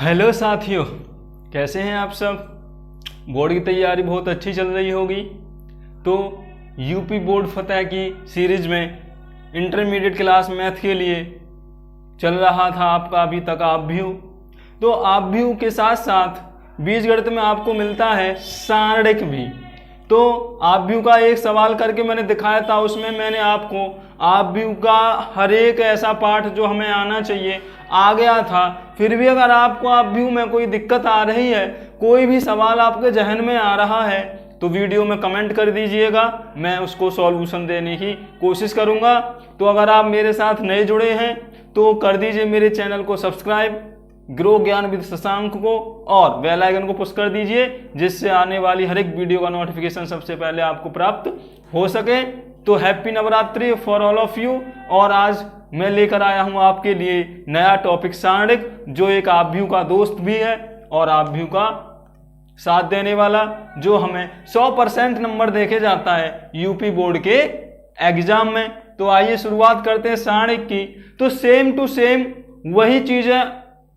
Hello साथियों, कैसे हैं आप सब। बोर्ड की तैयारी बहुत अच्छी चल रही होगी। तो यूपी बोर्ड फतेह की सीरीज में इंटरमीडिएट क्लास मैथ के लिए चल रहा था आपका अभी तक आव्यूह। तो आव्यूह के साथ साथ बीजगणित में आपको मिलता है सारणिक भी। तो आव्यूह का एक सवाल करके मैंने दिखाया था, उसमें मैंने आपको आव्यूह का हर एक ऐसा पार्ट जो हमें आना चाहिए आ गया था। फिर भी अगर आपको आव्यूह में कोई दिक्कत आ रही है, कोई भी सवाल आपके जहन में आ रहा है, तो वीडियो में कमेंट कर दीजिएगा, मैं उसको सॉल्यूशन देने की कोशिश करूंगा। तो अगर आप मेरे साथ नए जुड़े हैं तो कर दीजिए मेरे चैनल को सब्सक्राइब, ग्रो ज्ञान विद शशांक को, और बेल आइकन को पुश कर दीजिए, जिससे आने वाली हर एक वीडियो का नोटिफिकेशन सबसे पहले आपको प्राप्त हो सके। तो happy Navratri for all of you. और आज मैं लेकर आया हूं आपके लिए नया टॉपिक सारणिक, जो एक आव्यूह का दोस्त भी है और आव्यूह का साथ देने वाला, जो हमें 100% नंबर देखे जाता है यूपी बोर्ड के एग्जाम में। तो आइए शुरुआत करते हैं सारणिक की। तो सेम टू सेम वही चीजें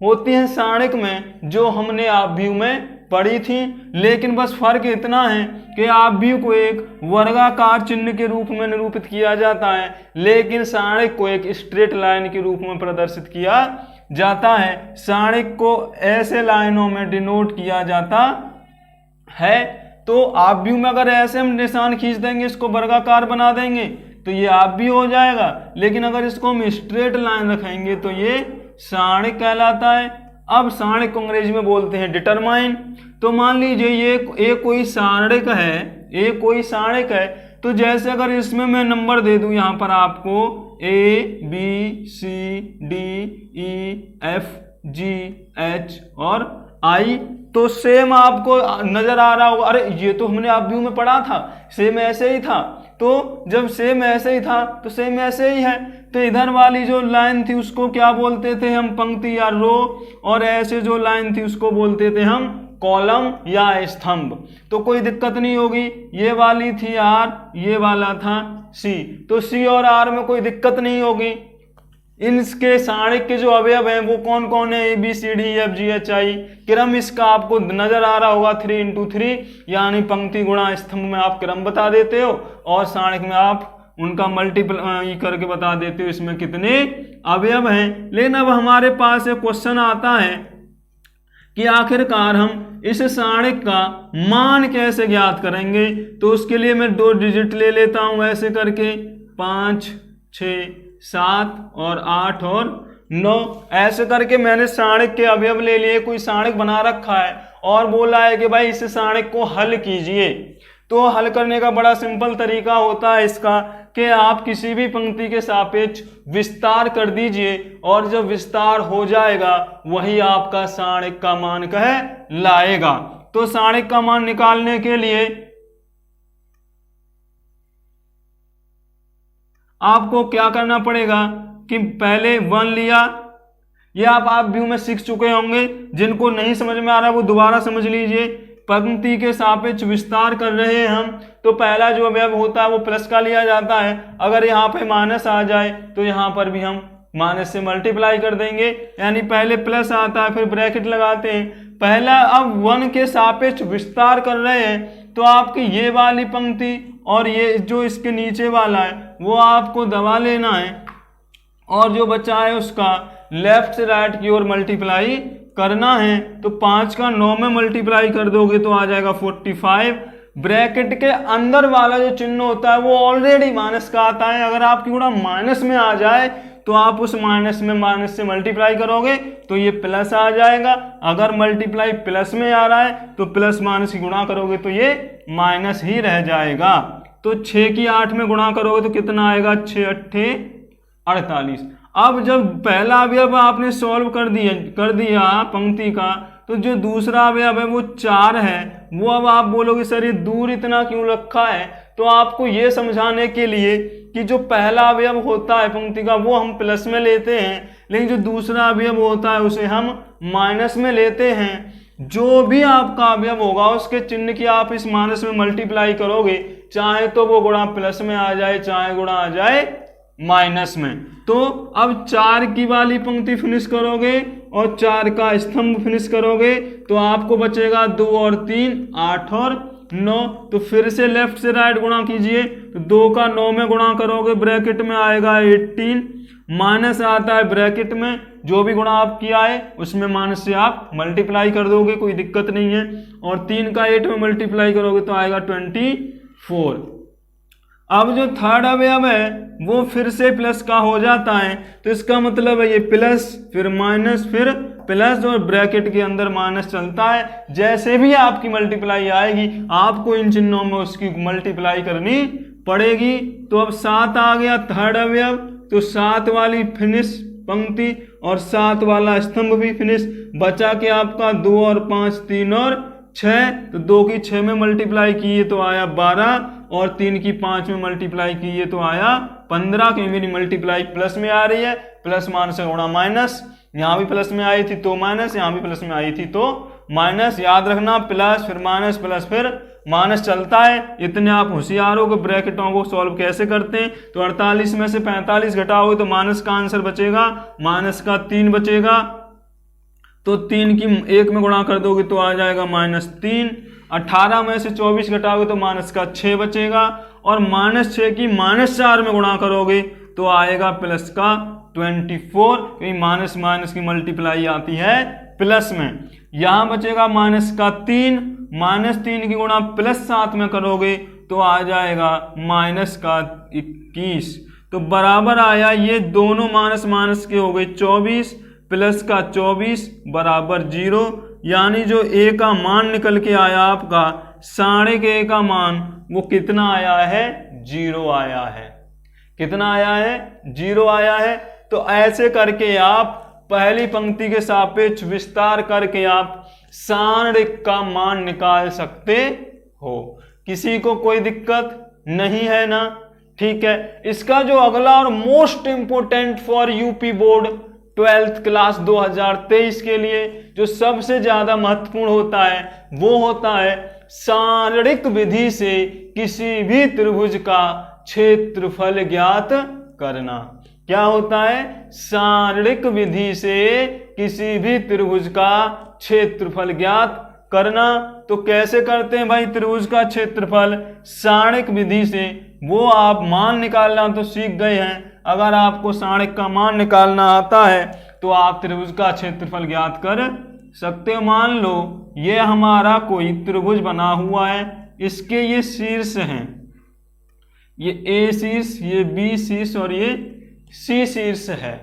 होती हैं सारणिक में जो हमने आव्यूह में पढ़ी थी, लेकिन बस फर्क इतना है कि आव्यूह को एक वर्गाकार चिन्ह के रूप में निरूपित किया जाता है, लेकिन सारणिक को एक स्ट्रेट लाइन के रूप में प्रदर्शित किया जाता है। सारणिक को ऐसे लाइनों में डिनोट किया जाता है। तो आव्यूह में अगर ऐसे हम निशान खींच देंगे, इसको वर्गाकार बना देंगे, तो ये आव्यूह हो जाएगा। लेकिन अगर इसको हम स्ट्रेट लाइन रखेंगे तो ये सारणिक कहलाता है। अब सारणिक को अंग्रेजी में बोलते हैं डिटरमाइन। तो मान लीजिए ये कोई सारणिक है, ये कोई सारणिक है। तो जैसे अगर इसमें मैं नंबर दे दूं यहां पर आपको A B C D E F G H और I, तो सेम आपको नजर आ रहा होगा, अरे ये तो हमने आव्यूह में पढ़ा था, सेम ऐसे ही था। तो जब सेम ऐसे ही था तो सेम ऐसे ही है। तो इधर वाली जो लाइन थी उसको क्या बोलते थे हम, पंक्ति या रो, और ऐसे जो लाइन थी उसको बोलते थे हम कॉलम या स्तंभ। तो कोई दिक्कत नहीं होगी। ये वाली थी R, ये वाला था C, तो C और R में कोई दिक्कत नहीं होगी। इनके सारणिक के जो अवयव हैं वो कौन कौन है, ABCDEFGHI। क्रम इसका आपको नजर आ रहा होगा 3×3, यानी पंक्ति गुणा स्तंभ में आप क्रम बता देते हो, और सारणिक में आप उनका मल्टीप्लाई करके बता देते हो इसमें कितने अवयव हैं। लेकिन अब हमारे पास एक क्वेश्चन आता है कि आखिरकार हम इस सारणिक का मान कैसे ज्ञात करेंगे। तो उसके लिए मैं 2 डिजिट ले लेता हूं ऐसे करके, 5 6 7 और 8 और 9, ऐसे करके मैंने सारणिक के अवयव ले लिए। कोई सारणिक बना रखा है और बोला है कि भाई इस सारणिक को हल कीजिए। तो हल करने का बड़ा सिंपल तरीका होता है इसका कि आप किसी भी पंक्ति के सापेक्ष विस्तार कर दीजिए, और जब विस्तार हो जाएगा वही आपका सारणिक का मान कह लाएगा। तो सारणिक का मान निकालने के लिए आपको क्या करना पड़ेगा कि पहले 1 लिया। ये आप आव्यूह में सीख चुके होंगे, जिनको नहीं समझ में आ रहा वो दोबारा समझ लीजिए। पंक्ति के सापेक्ष विस्तार कर रहे हैं हम, तो पहला जो अवयव होता है वो प्लस का लिया जाता है। अगर यहाँ पे माइनस आ जाए तो यहाँ पर भी हम माइनस से मल्टीप्लाई कर देंगे, यानी पहले प्लस आता है फिर ब्रैकेट लगाते हैं। पहला अब 1 के सापेक्ष विस्तार कर रहे हैं, तो आपकी ये वाली पंक्ति और ये जो इसके नीचे वाला है वो आपको दबा लेना है, और जो बचा है उसका लेफ्ट से राइट की ओर मल्टीप्लाई करना है। तो 5 का 9 में मल्टीप्लाई कर दोगे तो आ जाएगा 45। ब्रैकेट के अंदर वाला जो चिन्ह होता है वो ऑलरेडी माइनस का आता है। अगर आपकी गुणा माइनस में आ जाए तो आप उस माइनस में माइनस से मल्टीप्लाई करोगे तो ये प्लस आ जाएगा। अगर मल्टीप्लाई प्लस में आ रहा है तो प्लस माइनस की गुणा करोगे तो ये माइनस ही रह जाएगा। तो 6 की 8 में गुणा करोगे तो कितना आएगा, 6 8 48। अब जब पहला अवयव आपने सॉल्व कर दिया पंक्ति का, तो जो दूसरा अवयव है वो 4 है। वो अब आप बोलोगे सर ये दूर इतना क्यों रखा है, तो आपको ये समझाने के लिए कि जो पहला अवयव होता है पंक्ति का वो हम प्लस में लेते हैं, लेकिन जो दूसरा अवयव होता है उसे हम माइनस में लेते हैं। जो भी आपका अवयव होगा उसके चिन्ह की आप इस माइनस में मल्टीप्लाई करोगे, चाहे तो वो गुणा प्लस में आ जाए चाहे गुणा आ जाए माइनस में। तो अब 4 की वाली पंक्ति फिनिश करोगे और 4 का स्तंभ फिनिश करोगे तो आपको बचेगा 2 और 3 8 और 9। तो फिर से लेफ्ट से राइट गुणा कीजिए, तो 2 का 9 में गुणा करोगे ब्रैकेट में आएगा 18, माइनस आता है ब्रैकेट में, जो भी गुणा आप किया है उसमें माइनस से आप मल्टीप्लाई कर दोगे, कोई दिक्कत नहीं है। और 3 का 8 में मल्टीप्लाई करोगे तो आएगा 24। अब जो थर्ड अवयव है वो फिर से प्लस का हो जाता है, तो इसका मतलब है ये प्लस फिर माइनस फिर प्लस और ब्रैकेट के अंदर माइनस चलता है। जैसे भी आपकी मल्टीप्लाई आएगी आपको इन चिन्हों में उसकी मल्टीप्लाई करनी पड़ेगी। तो अब 7 आ गया थर्ड अवयव, तो 7 वाली फिनिश पंक्ति और 7 वाला स्तंभ भी फिनिश। बचा के आपका 2 और 5 3 और 6, तो 2 की 6 में मल्टीप्लाई किए तो आया 12 और 3 की 5 में मल्टीप्लाई किए तो आया 15। क्योंकि मेरी मल्टीप्लाई प्लस में आ रही है, प्लस माइनस का गुणा माइनस, यहाँ भी प्लस में आई थी तो माइनस, यहाँ भी प्लस में आई थी तो माइनस। याद रखना प्लस फिर माइनस प्लस फिर माइनस चलता है। इतने आप होशियार हो कि ब्रैकेटों को सॉल्व कैसे करते हैं। तो 48 में से 45 घटाओगे तो माइनस का आंसर बचेगा, माइनस का 3 बचेगा, तो 3 की 1 में गुणा कर दोगे तो आ जाएगा -3। 18 में से 24 घटाओगे तो माइनस का 6 बचेगा, और -6 की -4 में गुणा करोगे तो आएगा प्लस का 24, क्योंकि माइनस माइनस की मल्टीप्लाई आती है प्लस में। यहां बचेगा माइनस का 3, -3 की गुणा +7 में करोगे तो आ जाएगा माइनस का 21। तो बराबर आया, ये दोनों माइनस माइनस के हो गए 24 प्लस का 24 बराबर 0। यानी जो ए का मान निकल के आया आपका साढ़े के ए का मान वो कितना आया है, 0 आया है। कितना आया है, 0 आया है। तो ऐसे करके आप पहली पंक्ति के सापेक्ष विस्तार करके आप सारणिक का मान निकाल सकते हो। किसी को कोई दिक्कत नहीं है ना? ठीक है। इसका जो अगला और most important for UP board 12th class 2023 के लिए जो सबसे ज्यादा महत्वपूर्ण होता है वो होता है सारणिक विधि से किसी भी त्रिभुज का क्षेत्रफल ज्ञात करना। क्या होता है? सारणिक विधि से किसी भी त्रिभुज का क्षेत्रफल ज्ञात करना। तो कैसे करते हैं भाई त्रिभुज का क्षेत्रफल? सारणिक विधि से। वो आप मान निकालना तो सीख गए हैं। अगर आपको सारणिक का मान निकालना आता है तो आप त्रिभुज का क्षेत्रफल ज्ञात कर सकते हो। मान लो ये हमारा कोई त्रिभुज बना हुआ है, इसके ये शीर्ष हैं, ये ए शीर्ष, ये बी शीर्ष और ये सी शीर्ष है।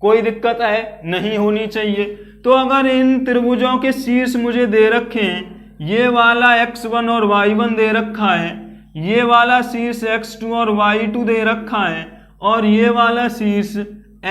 कोई दिक्कत है नहीं होनी चाहिए। तो अगर इन त्रिभुजों के शीर्ष मुझे दे रखे हैं, ये वाला x1 और y1 दे रखा है, ये वाला शीर्ष x2 और y2 दे रखा है, और ये वाला शीर्ष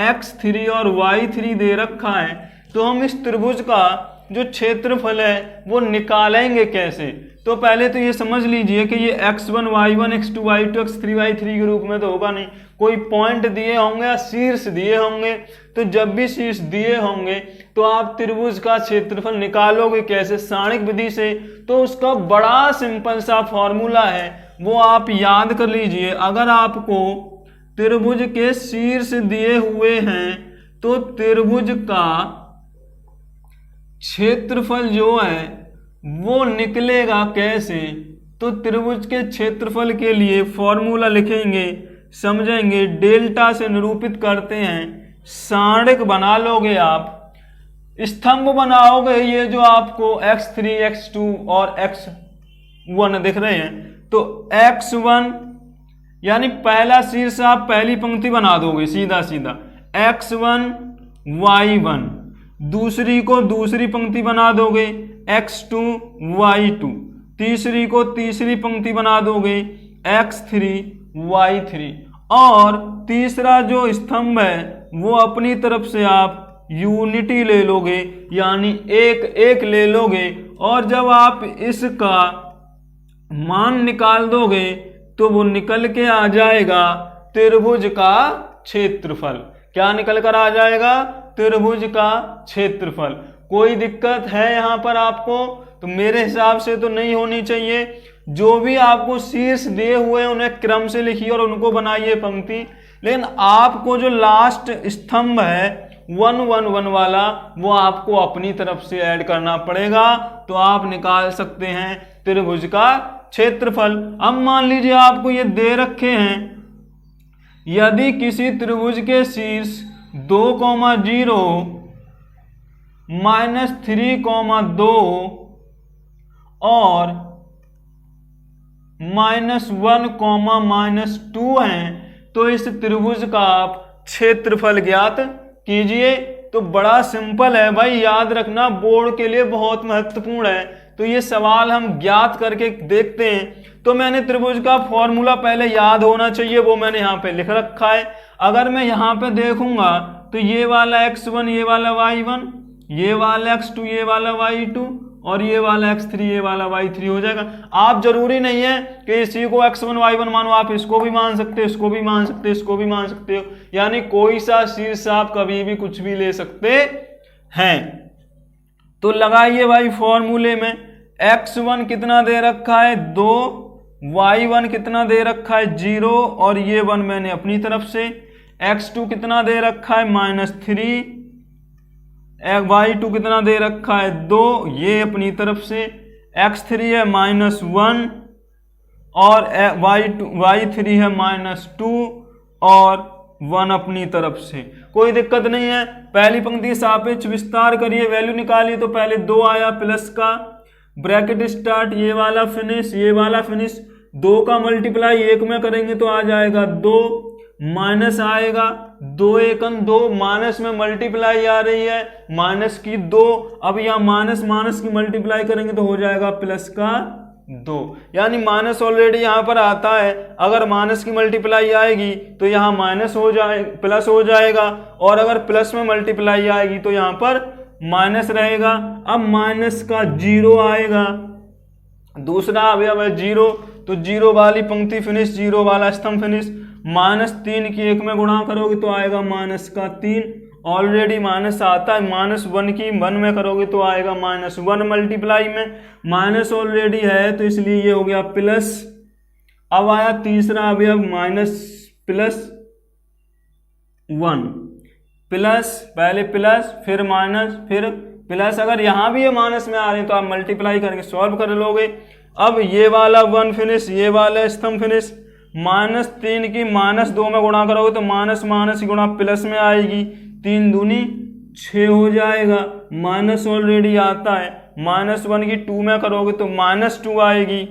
x3 और y3 दे रखा है, तो हम इस त्रिभुज का जो क्षेत्रफल है वो निकालेंगे कैसे? तो पहले तो ये समझ लीजिए कि ये x1 y1 x2 y2 x3 y3 के रूप में तो होगा नहीं, कोई पॉइंट दिए होंगे या शीर्ष दिए होंगे। तो जब भी शीर्ष दिए होंगे तो आप त्रिभुज का क्षेत्रफल निकालोगे कैसे? सारणिक विधि से। तो उसका बड़ा सिंपल सा फॉर्मूला है, वो आप याद कर लीजिए। अगर आपको त्रिभुज के शीर्ष दिए हुए हैं तो त्रिभुज का क्षेत्रफल जो है वो निकलेगा कैसे? तो त्रिभुज के क्षेत्रफल के लिए फॉर्मूला लिखेंगे, समझेंगे। डेल्टा से निरूपित करते हैं। सारणिक बना लोगे आप, स्तंभ बनाओगे, ये जो आपको x3 x2 और x1 दिख रहे हैं, तो x1 यानी पहला शीर्ष आप पहली पंक्ति बना दोगे सीधा सीधा, x1 y1। दूसरी को दूसरी पंक्ति बना दोगे x2 y2। तीसरी को तीसरी पंक्ति बना दोगे x3 y3। और तीसरा जो स्तंभ है वो अपनी तरफ से आप यूनिटी ले लोगे, यानी एक एक ले लोगे। और जब आप इसका मान निकाल दोगे तो वो निकल के आ जाएगा त्रिभुज का क्षेत्रफल। क्या निकल कर आ जाएगा? त्रिभुज का क्षेत्रफल। कोई दिक्कत है यहाँ पर आपको? तो मेरे हिसाब से तो नहीं होनी चाहिए। जो भी आपको शीर्ष दिए हुए हैं उन्हें क्रम से लिखिए और उनको बनाइए पंक्ति। लेकिन आपको जो लास्ट स्तंभ है 1 1 1 वाला वो आपको अपनी तरफ से ऐड करना पड़ेगा। तो आप निकाल सकते हैं त्रिभुज का क्षेत्रफल। अब मान लीजिए आपको ये दे रखे हैं, यदि किसी त्रिभुज के शीर्ष 2, 0 -3, 2 और -1, -2 हैं, तो इस त्रिभुज का आप क्षेत्रफल ज्ञात कीजिए। तो बड़ा सिंपल है भाई, याद रखना बोर्ड के लिए बहुत महत्वपूर्ण है। तो ये सवाल हम ज्ञात करके देखते हैं। तो मैंने त्रिभुज का फॉर्मूला पहले याद होना चाहिए, वो मैंने यहाँ पे लिख रखा है। अगर मैं यहाँ पे देखूंगा तो ये वाला x1, ये वाला y1, ये वाला x2, ये वाला y2 और ये वाला x3, ये वाला y3 हो जाएगा। आप जरूरी नहीं है कि इसी को x1 y1 मानो, आप इसको भी मान सकते हो, इसको भी मान सकते हो, इसको भी मान सकते हो, यानी कोई सा शीर्ष आप कभी भी कुछ भी ले सकते हैं। तो लगाइए भाई फॉर्मूले में, x1 कितना दे रखा है 2, y1 कितना दे रखा है 0 और ये 1 मैंने अपनी तरफ से, x2 कितना दे रखा है -3, y2 कितना दे रखा है 2, ये अपनी तरफ से, x3 है -1 और y3 है -2 और 1 अपनी तरफ से। कोई दिक्कत नहीं है। पहली पंक्ति सापेक्ष विस्तार करिए, वैल्यू निकालिए। तो पहले 2 आया प्लस का, ब्रैकेट स्टार्ट, ये वाला फिनिश, ये वाला फिनिश, 2 का मल्टीप्लाई 1 में करेंगे तो आ जाएगा 2, माइनस आएगा 2 1 2, माइनस में मल्टीप्लाई आ रही है माइनस की 2, अब यहाँ माइनस की मल्टीप्लाई करेंगे तो हो जाएगा प्लस का 2, यानी माइनस ऑलरेडी यहाँ पर आता है। अगर माइनस की मल्टीप्लाई आएगी तो यहाँ माइनस हो जाए प्लस हो जाएगा, और अगर प्लस में मल्टीप्लाई आएगी तो यहाँ पर माइनस रहेगा। अब माइनस का 0 आएगा, दूसरा अवयव है 0, तो 0 वाली पंक्ति फिनिश, 0 वाला स्तंभ फिनिश। -3 की 1 में गुणा करोगे तो आएगा माइनस का 3, ऑलरेडी माइनस आता है। -1 की 1 में करोगे तो आएगा -1, मल्टीप्लाई में माइनस ऑलरेडी है तो इसलिए ये हो गया प्लस। अब आया तीसरा अवयव -+1, प्लस, पहले प्लस फिर माइनस फिर प्लस। अगर यहाँ भी ये माइनस में आ रहे हैं तो आप मल्टीप्लाई करके सॉल्व कर लोगे। अब ये वाला 1 फिनिश, ये वाला स्तंभ फिनिश, -3 की -2 में गुणा करोगे तो माइनस की गुणा प्लस में आएगी, 3 दूनी 6 हो जाएगा, माइनस ऑलरेडी आता है। -1 की 2 में करोगे तो -2 आएगी,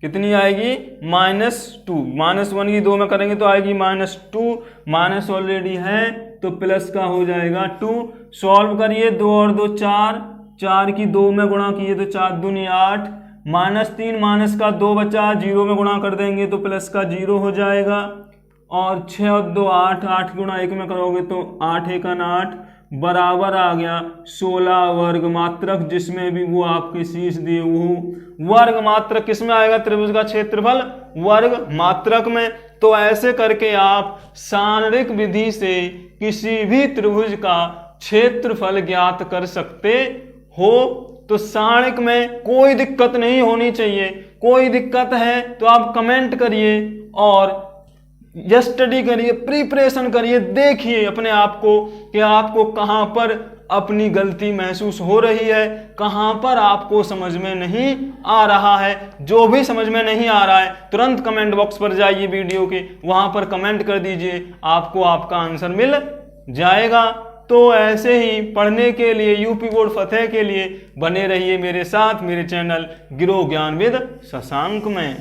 कितनी आएगी -2, -1 की 2 में करेंगे तो आएगी -2, माइनस ऑलरेडी है तो प्लस का हो जाएगा 2। सॉल्व करिए, 2 और 2 4, 4 की 2 में गुणा किए तो 4 दूनी 8, -3 माइनस का 2 बचा, 0 में गुणा कर देंगे तो प्लस का 0 हो जाएगा, और 6 और 2 8, 8 गुणा 1 में करोगे तो 8 1 8 बराबर आ गया 16 वर्ग मात्रक, जिसमें भी वो आपके शीर्ष दिए वो वर्ग मात्रक किस में आएगा, त्रिभुज का क्षेत्रफल वर्ग मात्रक में। तो ऐसे करके आप सारणिक विधि से किसी भी त्रिभुज का क्षेत्रफल ज्ञात कर सकते हो। तो सारणिक में कोई दिक्कत नहीं होनी चाहिए, कोई दिक्कत है तो आप कमेंट करिए और स्टडी करिए, प्रिपरेशन करिए, देखिए अपने आप को कि आपको कहाँ पर अपनी गलती महसूस हो रही है, कहाँ पर आपको समझ में नहीं आ रहा है। जो भी समझ में नहीं आ रहा है तुरंत कमेंट बॉक्स पर जाइए वीडियो के, वहाँ पर कमेंट कर दीजिए, आपको आपका आंसर मिल जाएगा। तो ऐसे ही पढ़ने के लिए, यूपी बोर्ड फतेह के लिए बने रहिए मेरे साथ, मेरे चैनल गिरो ज्ञान विद शशांक में।